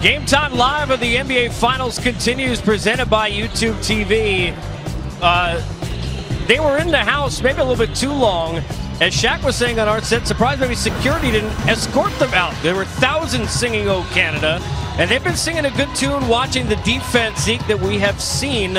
Game Time Live of the NBA Finals continues, presented by YouTube TV. They were in the house maybe a little bit too long. As Shaq was saying on our set, surprised maybe security didn't escort them out. There were thousands singing "Oh Canada," and they've been singing a good tune, watching the defense, Zeke, that we have seen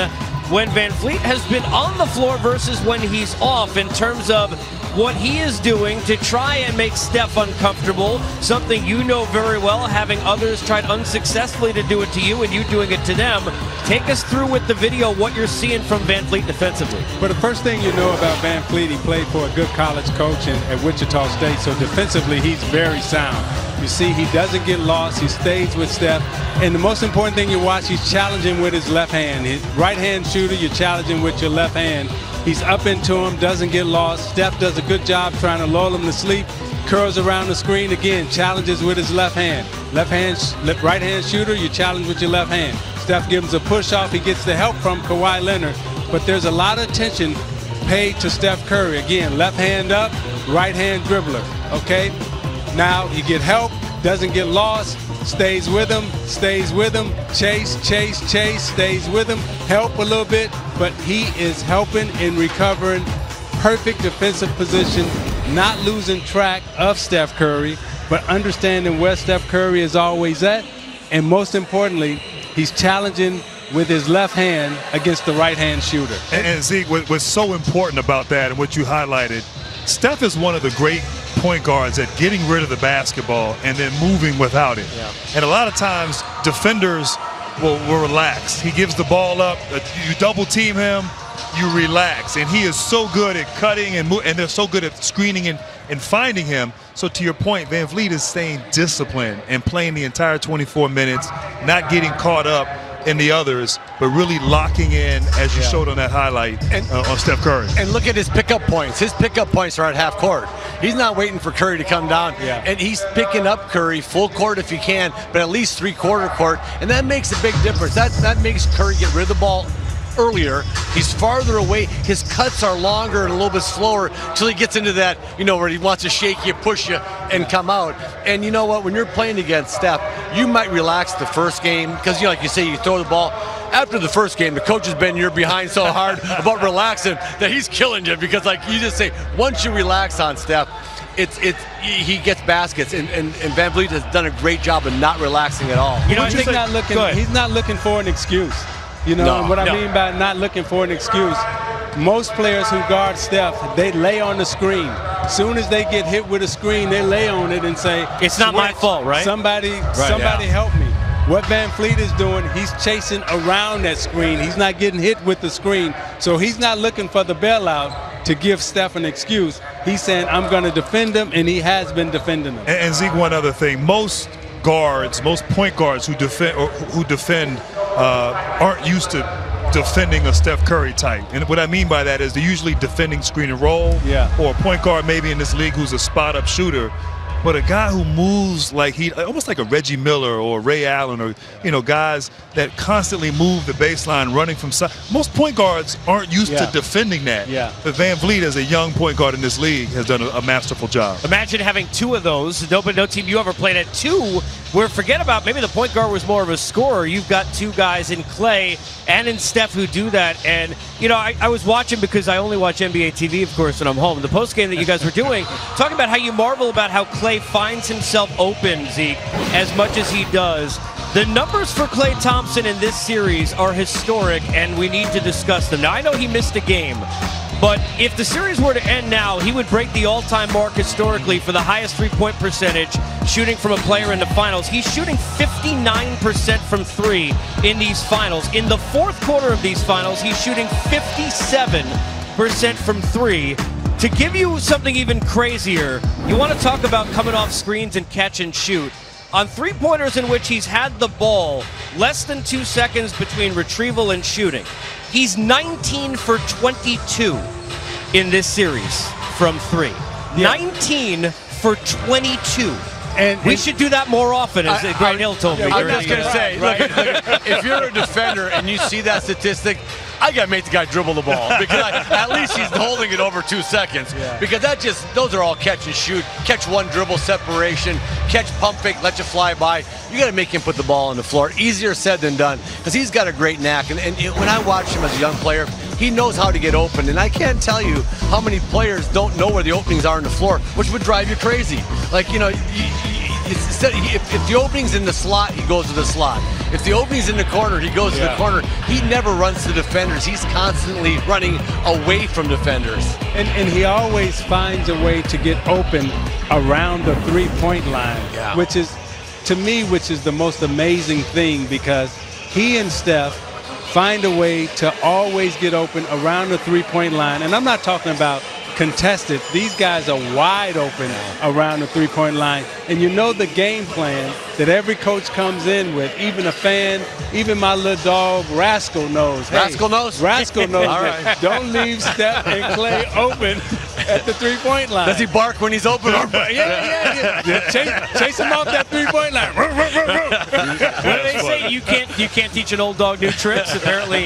when Van Fleet has been on the floor versus when he's off, in terms of what he is doing to try and make Steph uncomfortable, something you know very well, having others tried unsuccessfully to do it to you and you doing it to them. Take us through with the video what you're seeing from Van Fleet defensively. Well, the first thing you know about Van Fleet, he played for a good college coach at Wichita State, so defensively he's very sound. You see, he doesn't get lost. He stays with Steph. And the most important thing you watch, he's challenging with his left hand. His right-hand shooter, you're challenging with your left hand. He's up into him, doesn't get lost. Steph does a good job trying to lull him to sleep. Curls around the screen again, challenges with his left hand. Right-hand shooter, you challenge with your left hand. Steph gives him a push-off. He gets the help from Kawhi Leonard. But there's a lot of attention paid to Steph Curry. Again, left hand up, right-hand dribbler, okay? Now you get help, doesn't get lost, stays with him, chase, stays with him, help a little bit, but he is helping and recovering, perfect defensive position, not losing track of Steph Curry, but understanding where Steph Curry is always at, and most importantly, he's challenging with his left hand against the right-hand shooter. And Zeke, what's so important about that and what you highlighted, Steph is one of the great point guards at getting rid of the basketball and then moving without it. Yeah. And a lot of times defenders will relax. He gives the ball up, you double team him, you relax. And he is so good at cutting and they're so good at screening and finding him. So to your point, Van Fleet is staying disciplined and playing the entire 24 minutes, not getting caught up in the others, but really locking in, as you showed on that highlight, on Steph Curry. And look at his pickup points. His pickup points are at half court. He's not waiting for Curry to come down. Yeah. And he's picking up Curry full court if he can, but at least three-quarter court. And that makes a big difference. That makes Curry get rid of the ball earlier. He's farther away. His cuts are longer and a little bit slower until he gets into that, where he wants to shake you, push you, and come out. And you know what? When you're playing against Steph, you might relax the first game because, like you say, you throw the ball. After the first game, the coach has been you're behind so hard about relaxing that he's killing you because, you just say, once you relax on Steph, he gets baskets, and Van Vliet has done a great job of not relaxing at all. I think he's not looking for an excuse. And what I mean by not looking for an excuse, most players who guard Steph, they lay on the screen. As soon as they get hit with a screen, they lay on it and say, it's not my fault, right? Somebody help me. What Van Fleet is doing, he's chasing around that screen. He's not getting hit with the screen. So he's not looking for the bailout to give Steph an excuse. He's saying, I'm going to defend him, and he has been defending him. And Zeke, one other thing. Most point guards who defend aren't used to defending a Steph Curry type. And what I mean by that is they're usually defending screen and roll, or a point guard maybe in this league who's a spot-up shooter. But a guy who moves almost like a Reggie Miller or Ray Allen, or guys that constantly move the baseline, running from side. Most point guards aren't used to defending that. Yeah. But Van Vliet, as a young point guard in this league, has done a masterful job. Imagine having two of those. No team you ever played at two, where forget about maybe the point guard was more of a scorer. You've got two guys in Clay and in Steph who do that. And I was watching, because I only watch NBA TV, of course, when I'm home. The post game that you guys were doing, talking about how you marvel about how Clay finds himself open, Zeke, as much as he does. The numbers for Klay Thompson in this series are historic, and we need to discuss them. Now, I know he missed a game, but if the series were to end now, he would break the all-time mark historically for the highest three-point percentage shooting from a player in the finals. He's shooting 59% from three in these finals. In the fourth quarter of these finals, he's shooting 57% from three. To give you something even crazier, you want to talk about coming off screens and catch and shoot. On three-pointers in which he's had the ball less than 2 seconds between retrieval and shooting, he's 19 for 22 in this series from three. Yeah. 19 for 22. We should do that more often, as Grant Hill told me. I was just going to say, look, if you're a defender and you see that statistic, I got to make the guy dribble the ball because at least he's holding it over 2 seconds. Yeah. Because those are all catch and shoot, catch one dribble separation, catch pump fake, let you fly by. You got to make him put the ball on the floor. Easier said than done because he's got a great knack. And when I watch him as a young player, he knows how to get open. And I can't tell you how many players don't know where the openings are on the floor, which would drive you crazy. Like, if the opening's in the slot, he goes to the slot. If the opening's in the corner, he goes to the corner. He never runs to defenders. He's constantly running away from defenders. And he always finds a way to get open around the three-point line, which is the most amazing thing because he and Steph find a way to always get open around the three-point line. And I'm not talking about contested. These guys are wide open around the three-point line. And you know the game plan that every coach comes in with, even a fan, even my little dog, Rascal knows. Rascal knows? Rascal knows All that right. don't leave Steph and Clay open at the three-point line. Does he bark when he's open? Yeah. Chase him off that three-point line. What do they say? You can't teach an old dog new tricks. Apparently,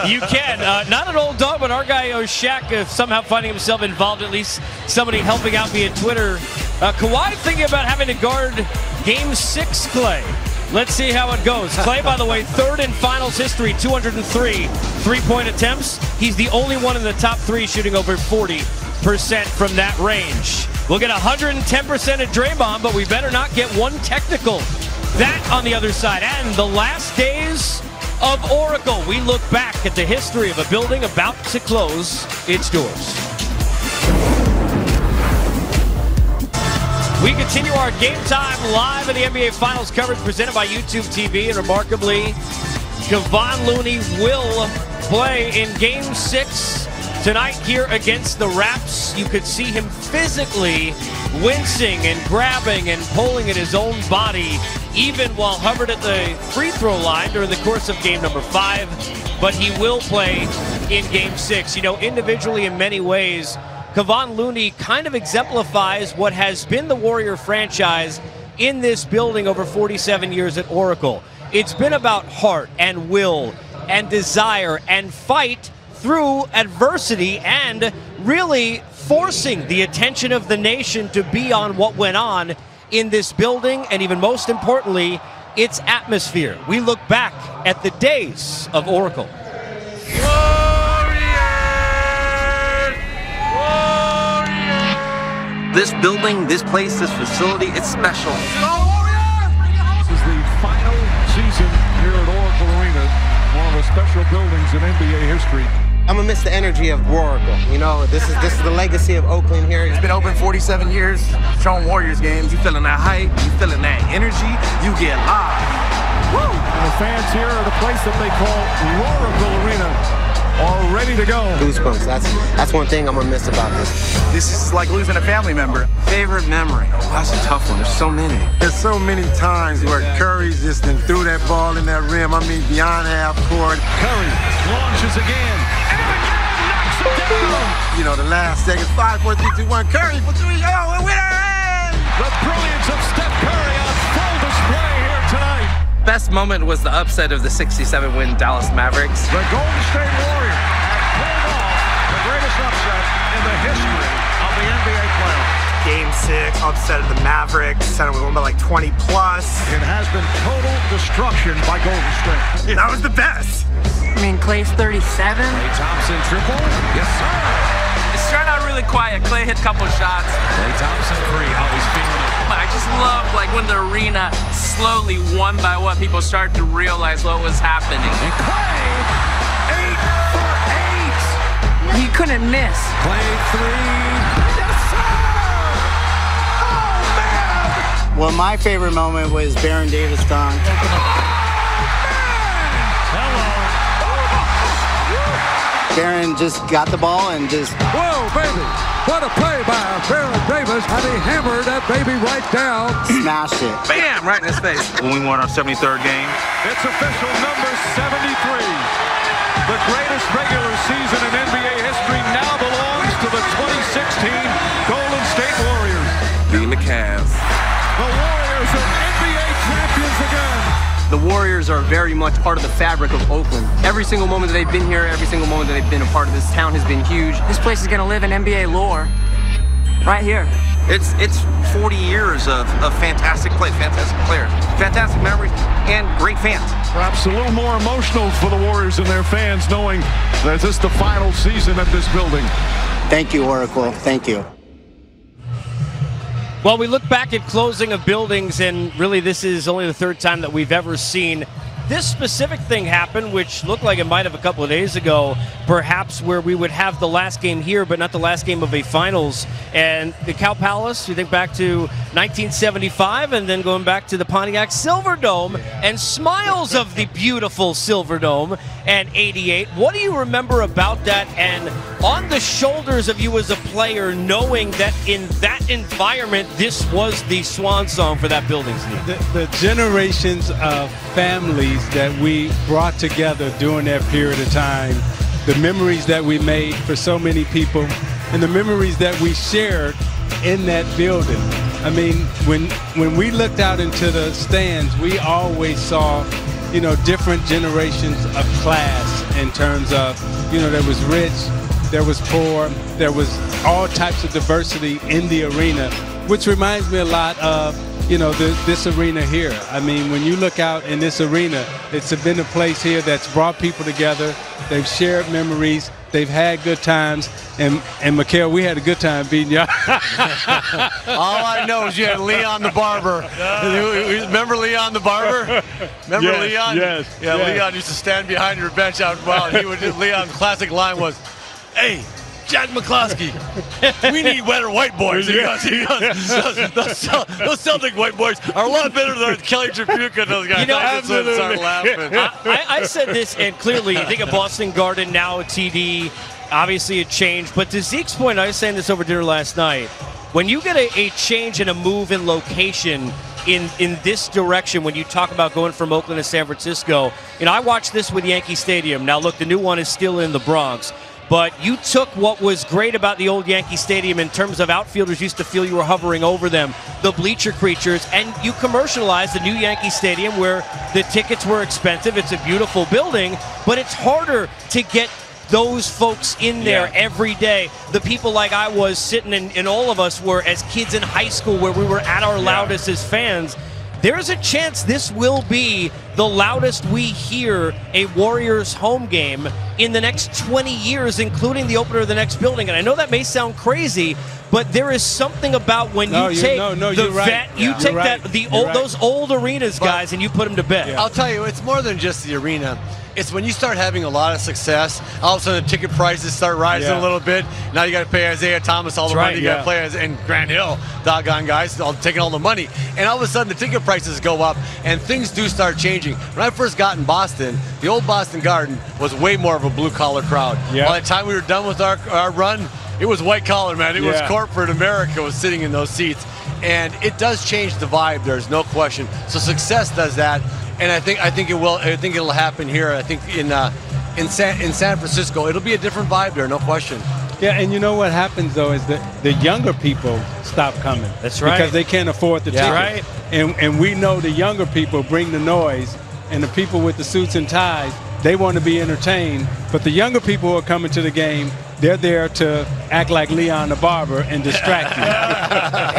you can. Not an old dog, but our guy Shaq somehow finding himself involved. At least somebody helping out via Twitter. Kawhi thinking about having to guard Game 6, Clay. Let's see how it goes. Clay, by the way, third in finals history, 203 three-point attempts. He's the only one in the top three shooting over 40% from that range. We'll get 110% at Draymond, but we better not get one technical. That on the other side. And the last days of Oracle. We look back at the history of a building about to close its doors. We continue our Game Time live in the NBA Finals coverage presented by YouTube TV. And remarkably, Kevon Looney will play in Game 6 tonight here against the Raps. You could see him physically wincing and grabbing and pulling at his own body, even while hovered at the free throw line during the course of game number 5. But he will play in Game 6. You know, individually in many ways, Kevon Looney kind of exemplifies what has been the Warrior franchise in this building over 47 years at Oracle. It's been about heart and will and desire and fight through adversity and really forcing the attention of the nation to be on what went on in this building and, even most importantly, its atmosphere. We look back at the days of Oracle. This building, this place, this facility, it's special. This is the final season here at Oracle Arena, one of the special buildings in NBA history. I'm gonna miss the energy of Oracle. You know, this is the legacy of Oakland here. It's been open 47 years, showing Warriors games. You feeling that hype, you feeling that energy, you get live. Woo! And the fans here at a place that they call Oracle Arena are ready to go. Goosebumps. That's one thing I'm gonna miss about this. This is like losing a family member. Favorite memory? Oh, that's a tough one. There's so many. There's so many times where Curry just threw that ball in that rim. I mean, beyond half court. Curry launches again. And again knocks it down. You know, the last second, 5, 4, 3, 2, 1. Curry for 3. Oh, we're winning! The brilliance of Steph Curry on full display here tonight. Best moment was the upset of the 67-win Dallas Mavericks. The Golden State Warriors have pulled off the greatest upset in the history of the NBA playoffs. Game 6, upset of the Mavericks. We won by like 20 plus. It has been total destruction by Golden State. That was the best. I mean, Clay's 37. Klay Thompson triple. Yes, sir. It started out really quiet. Clay hit a couple shots. Klay Thompson free. How he's feeling it. I just love when the arena slowly, one by one, people started to realize what was happening. And Clay, 8 for 8. He couldn't miss. Clay 3. Yes, sir. Oh, man. Well, my favorite moment was Baron Davis dunk. Baron just got the ball and just... Whoa, baby. What a play by Baron Davis. And he hammered that baby right down. smashed it. Bam! Right in his face. When we won our 73rd game. It's official, number 73. The greatest regular season in NBA history now belongs to the 2016 Golden State Warriors. Beating the Cavs. The Warriors Warriors are very much part of the fabric of Oakland. Every single moment that they've been here, every single moment that they've been a part of this town has been huge. This place is going to live in NBA lore. Right here. It's 40 years of fantastic play, fantastic players, fantastic memories, and great fans. Perhaps a little more emotional for the Warriors and their fans, knowing that this is the final season at this building. Thank you, Oracle. Thank you. Well, we look back at closing of buildings, and really this is only the third time that we've ever seen this specific thing happen, which looked like it might have a couple of days ago, perhaps where we would have the last game here, but not the last game of a finals. And the Cow Palace, you think back to 1975, and then going back to the Pontiac Silverdome, and smiles of the beautiful Silverdome, and 88. What do you remember about that, and on the shoulders of you as a player, knowing that in that environment, this was the swan song for that building, Steve? The generations of families that we brought together during that period of time, the memories that we made for so many people, and the memories that we shared in that building. I mean, when we looked out into the stands, we always saw, different generations of class in terms of, there was rich, there was poor, there was all types of diversity in the arena, which reminds me a lot of this arena here. I mean, when you look out in this arena, it's been a place here that's brought people together. They've shared memories. They've had good times. And Mikael, we had a good time beating y'all. All I know is you had Leon the Barber. Remember Leon the Barber? Remember Leon? Yes. Yeah, Leon used to stand behind your bench out wild. Leon's classic line was, "Hey, Chad McCloskey, we need wetter white boys." He goes, those Celtic white boys are a lot better than Kelly Tripucka and those guys. Absolutely. Start laughing. I said this, and clearly, you think of Boston Garden, now a TD, obviously a change. But to Zeke's point, I was saying this over dinner last night, when you get a change and a move in location in this direction, when you talk about going from Oakland to San Francisco, I watched this with Yankee Stadium. Now, look, the new one is still in the Bronx. But you took what was great about the old Yankee Stadium in terms of outfielders used to feel you were hovering over them, the bleacher creatures, and you commercialized the new Yankee Stadium where the tickets were expensive. It's a beautiful building, but it's harder to get those folks in there every day. The people like I was sitting in, and all of us were as kids in high school where we were at our loudest as fans. There's a chance this will be the loudest we hear a Warriors home game in the next 20 years, including the opener of the next building. And I know that may sound crazy, but there is something about when you take those old arenas, guys, and you put them to bed. I'll tell you, it's more than just the arena. It's when you start having a lot of success, all of a sudden the ticket prices start rising a little bit. Now you got to pay Isaiah Thomas all the money. You got to play in Grant Hill, doggone guys, taking all the money. And all of a sudden the ticket prices go up and things do start changing. When I first got in Boston, the old Boston Garden was way more of a blue-collar crowd. By the time we were done with our run, it was white-collar, man. It was corporate America was sitting in those seats. And it does change the vibe, there's no question. So success does that. And I think it will. I think it'll happen here. I think in San Francisco, it'll be a different vibe there, no question. Yeah, and you know what happens though is that the younger people stop coming. That's right. Because they can't afford the tickets. Right. And we know the younger people bring the noise, and the people with the suits and ties, they want to be entertained. But the younger people who are coming to the game, they're there to act like Leon the Barber and distract you.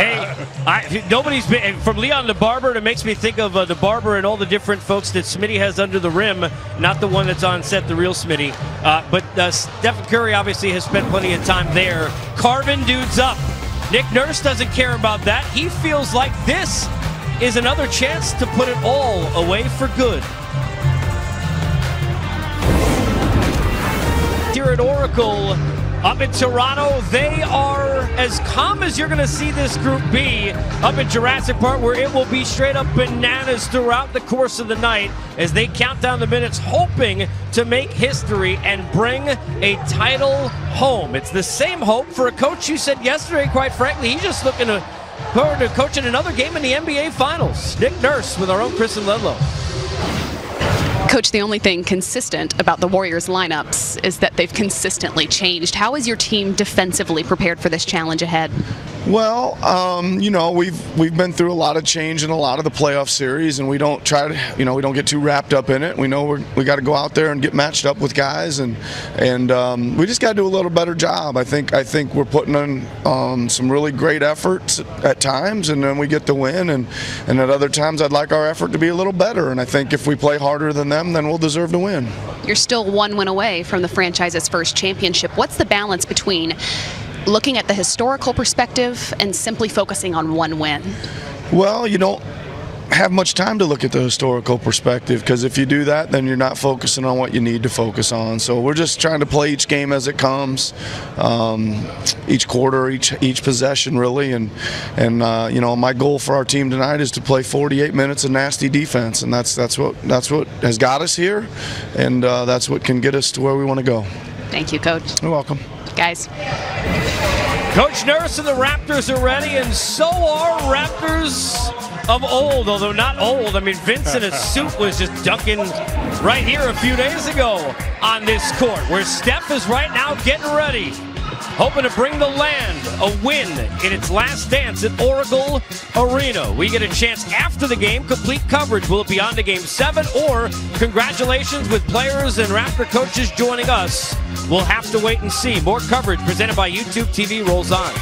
Hey, nobody's been from Leon the Barber. It makes me think of the Barber and all the different folks that Smitty has under the rim. Not the one that's on set, the real Smitty. But Stephen Curry obviously has spent plenty of time there, carving dudes up. Nick Nurse doesn't care about that. He feels like this is another chance to put it all away for good. Here at Oracle, up in Toronto, they are as calm as you're going to see this group be up in Jurassic Park, where it will be straight up bananas throughout the course of the night as they count down the minutes, hoping to make history and bring a title home. It's the same hope for a coach who said yesterday, quite frankly, he's just looking forward to coaching another game in the NBA Finals. Nick Nurse with our own Kristen Ledlow. Coach, the only thing consistent about the Warriors lineups is that they've consistently changed. How is your team defensively prepared for this challenge ahead? Well, we've been through a lot of change in a lot of the playoff series, and we don't try to, we don't get too wrapped up in it. We know we got to go out there and get matched up with guys, and we just got to do a little better job. I think we're putting in some really great efforts at times, and then we get the win, and at other times I'd like our effort to be a little better. And I think if we play harder than them, then we'll deserve to win. You're still one win away from the franchise's first championship. What's the balance between looking at the historical perspective and simply focusing on one win? Well, you don't have much time to look at the historical perspective, because if you do that, then you're not focusing on what you need to focus on. So we're just trying to play each game as it comes, each quarter, each possession, really. And my goal for our team tonight is to play 48 minutes of nasty defense, and that's what has got us here, and that's what can get us to where we want to go. Thank you, Coach. You're welcome. Guys. Coach Nurse and the Raptors are ready, and so are Raptors of old, although not old. I mean, Vince in a suit was just dunking right here a few days ago on this court, where Steph is right now getting ready, hoping to bring the land a win in its last dance at Oracle Arena. We get a chance after the game, complete coverage. Will it be on to Game 7, or congratulations with players and Raptor coaches joining us? We'll have to wait and see. More coverage presented by YouTube TV rolls on.